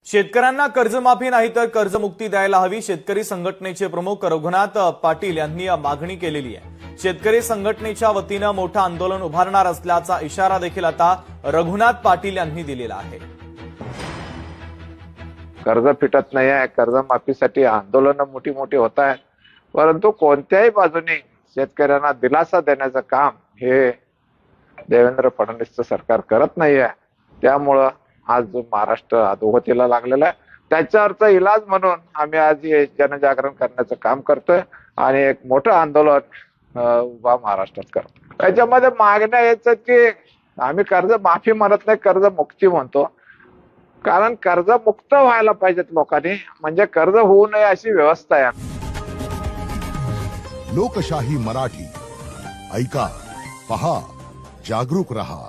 शेतकऱ्यांना कर्जमाफी नाही तर कर्जमुक्ती द्यायला हवी। शेतकरी संघटनेचे प्रमुख रघुनाथ पाटील यांनी मागणी केलेली आहे। शेतकरी संघटनेच्या वतीने मोठं आंदोलन उभारणार असल्याचा इशारा देखील आता रघुनाथ पाटील यांनी दिलेला आहे। कर्ज फिटत नाही आहे, कर्जमाफीसाठी आंदोलन मोठी मोठी होत आहेत, परंतु कोणत्याही बाजूने शेतकऱ्यांना दिलासा देण्याचं काम हे देवेंद्र फडणवीसचं सरकार करत नाही आहे। त्यामुळं आज जो महाराष्ट्र अधोगतीला लागलेला आहे त्याच्यावरचा इलाज म्हणून आम्ही आज हे जनजागरण करण्याचं काम करतोय आणि एक मोठं आंदोलन उभा महाराष्ट्रात करतो। त्याच्यामध्ये मागण्या यायचं की आम्ही कर्ज माफी म्हणत नाही, कर्ज मुक्ती म्हणतो, कारण कर्ज मुक्त व्हायला पाहिजेत लोकांनी, म्हणजे कर्ज होऊ नये अशी व्यवस्था आहे। लोकशाही मराठी ऐका, पहा, जागरूक रहा।